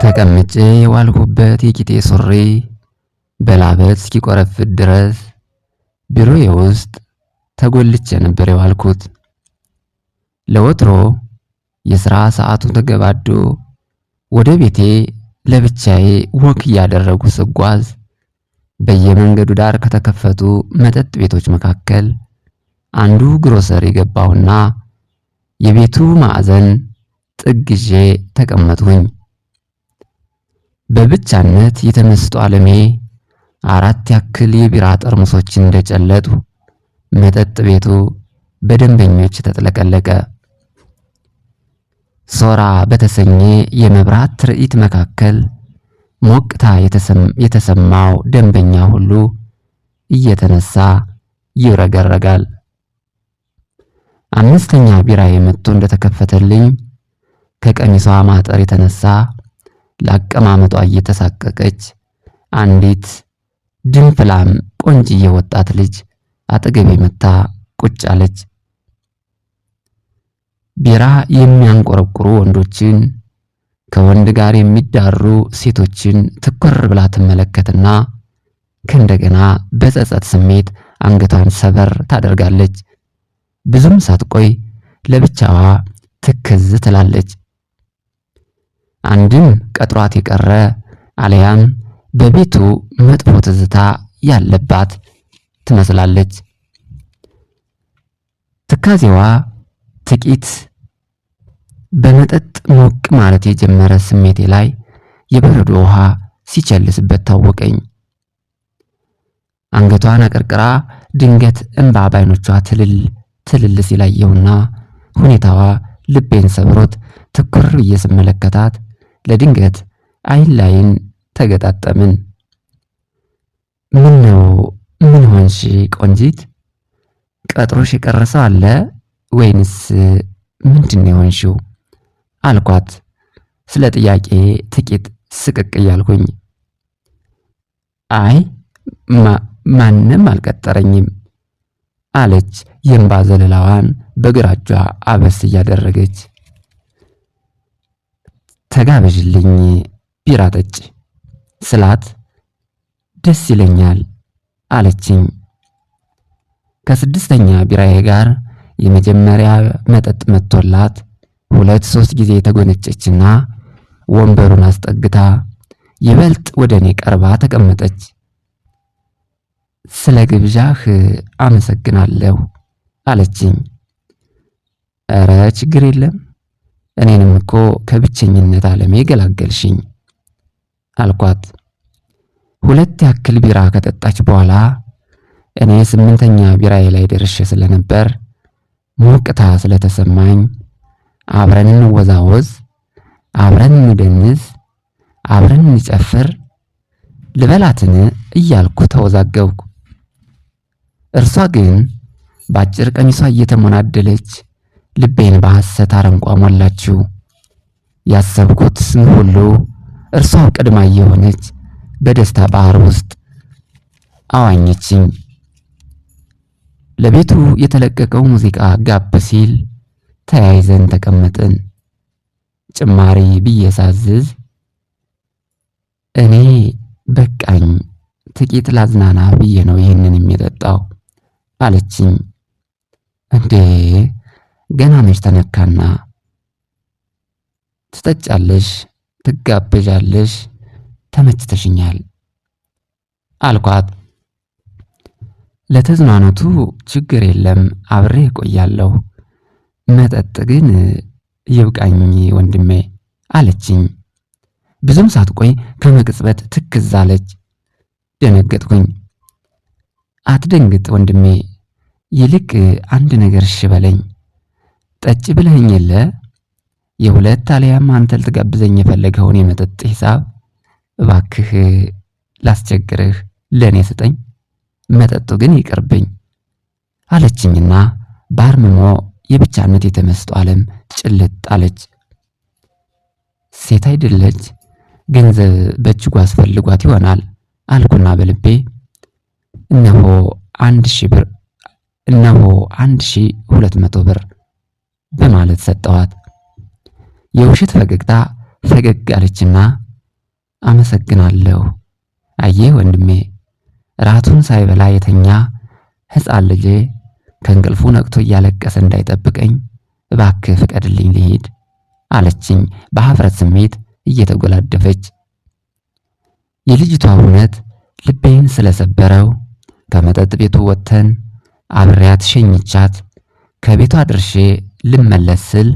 ተቀምጬ የዋልኩበት የቂጤ ሱሪ በላበት እስኪቆረፍድ ድረስ ቢሮዬ ውስጥ ተጎልቼ ነበር የዋልኩት። ለወትሮ የሥራ ሰዓቱ ተገባዶ ወደ ቤቴ ለብቻዬ ወክ እያደረጉ ስጓዝ በየመንገዱ ዳር ከተከፈቱ መጠጥ ቤቶች መካከል አንዱ ግሮሰሪ ገባሁና የቤቱ ማዕዘን ጥግዤ ተቀመጥኩኝ። በብቻነት የተመስጦ ዓለሜ 4 ያክል የቢራ ጠርሙሶችን እንደጨለጡ መጠጥ ቤቱ በደንበኞች ተጥለቀለቀ። ሶራ በተሰኘ የመብራት ትርኢት መካከል ሞቅታ የተሰማው ደንበኛ ሁሉ እየተነሳ ይረገረጋል። 5ኛ ቢራ የመጥቶ እንደተከፈተልኝ ከቀሚሷ ማጠር የተነሳ ለአቀማመጧ እየተሳቀቀች አንዲት ድንፍላም ቆንጅዬ ወጣት ልጅ አጠገቤ መታ ቁጭ አለች። ቢራ የሚያንቆረቁሩ ወንዶችን ከወንድ ጋር የሚዳሩ ሴቶችን ትኩር ብላ ትመለከትና ከእንደገና በጸጸት ስሜት አንገቷን ሰበር ታደርጋለች። ብዙም ሳትቆይ ለብቻዋ ትክዝ ትላለች። አንድም ቀጥሯት የቀረ አለያም በቤቱ መጥፎ ትዝታ ያለባት ትመስላለች። ትካዜዋ ጥቂት በመጠጥ ሞቅ ማለት የጀመረ ስሜቴ ላይ የበረዶ ውሃ ሲቸልስበት ታወቀኝ። አንገቷን አቀርቅራ ድንገት እንባ ባይኖቿ ትልል ሲላየውና ሁኔታዋ ልቤን ሰብሮት ትኩር ብዬ ስመለከታት ለድንገት አይን ላይን ተገጣጠምን። ምን ሆንሽ ቆንጂት? ቀጥሮሽ የቀረሰው አለ ወይንስ ምንድን የሆንሽው? አልኳት ስለ ጥያቄ ጥቂት ስቅቅ እያልኩኝ። አይ ማንም አልቀጠረኝም አለች የእንባ ዘለላዋን በግራ እጇ አበስ እያደረገች። ተጋበዥልኝ ቢራ ጠጭ ስላት ደስ ይለኛል አለችኝ። ከ6ኛ ቢራዬ ጋር የመጀመሪያ መጠጥ መጥቶላት 2-3 ጊዜ ተጎነጨችና ወንበሩን አስጠግታ ይበልጥ ወደ እኔ ቀርባ ተቀመጠች። ስለ ግብዣህ አመሰግናለሁ አለችኝ። ኧረ ችግር የለም እኔንም እኮ ከብቸኝነት ዓለሜ ገላገልሽኝ አልኳት። 2 ያክል ቢራ ከጠጣች በኋላ እኔ 8ኛ ቢራዬ ላይ ደርሼ ስለነበር ሞቅታ ስለተሰማኝ አብረን እንወዛወዝ፣ አብረን እንደንስ፣ አብረን እንጨፍር ልበላትን እያልኩ ተወዛገብኩ። እርሷ ግን በአጭር ቀሚሷ እየተሞናደለች ልቤን በሐሰት አረንቋ ሞላችው። ያሰብኩት ሁሉ እርሷው ቀድማ እየሆነች በደስታ ባህር ውስጥ አዋኘችኝ። ለቤቱ የተለቀቀው ሙዚቃ ጋብ ሲል ተያይዘን ተቀመጥን። ጭማሪ ብዬ ሳዝዝ እኔ በቃኝ ጥቂት ላዝናና ብዬ ነው ይህንን የሚጠጣው አለችኝ። እንዴ ገና መች ተነካና? ትጠጫለሽ፣ ትጋበዣለሽ፣ ተመችተሽኛል አልኳት። ለተዝናኖቱ ችግር የለም አብሬ እቆያለሁ፣ መጠጥ ግን ይብቃኝ ወንድሜ አለችኝ። ብዙም ሳትቆይ ከመቅጽበት ትክዝ አለች። ደነገጥኩኝ። አትደንግጥ ወንድሜ፣ ይልቅ አንድ ነገር እሺ በለኝ። ጠጭ ብለኸኝ የለ የ2 አለያም አንተ ልትጋብዘኝ የፈለገውን የመጠጥ ሂሳብ እባክህ ላስቸግርህ ለእኔ ስጠኝ፣ መጠጡ ግን ይቅርብኝ አለችኝና ባርምሞ የብቻነት የተመስጦ ዓለም ጭልጥ አለች። ሴት አይደለች ገንዘብ በእጅጉ አስፈልጓት ይሆናል አልኩና በልቤ እነሆ 1000 ብር፣ እነሆ 1200 ብር በማለት ሰጠዋት። የውሸት ፈገግታ ፈገግ አለችና አመሰግናለሁ። አየህ ወንድሜ፣ ራቱን ሳይበላ የተኛ ሕፃን ልጄ ከእንቅልፉ ነቅቶ እያለቀሰ እንዳይጠብቀኝ እባክህ ፍቀድልኝ ልሂድ አለችኝ በኀፍረት ስሜት እየተጎላደፈች። የልጅቷ እውነት ልቤን ስለሰበረው ከመጠጥ ቤቱ ወጥተን አብሬያት ሸኝቻት ከቤቷ ድርሼ ልመለስ ስል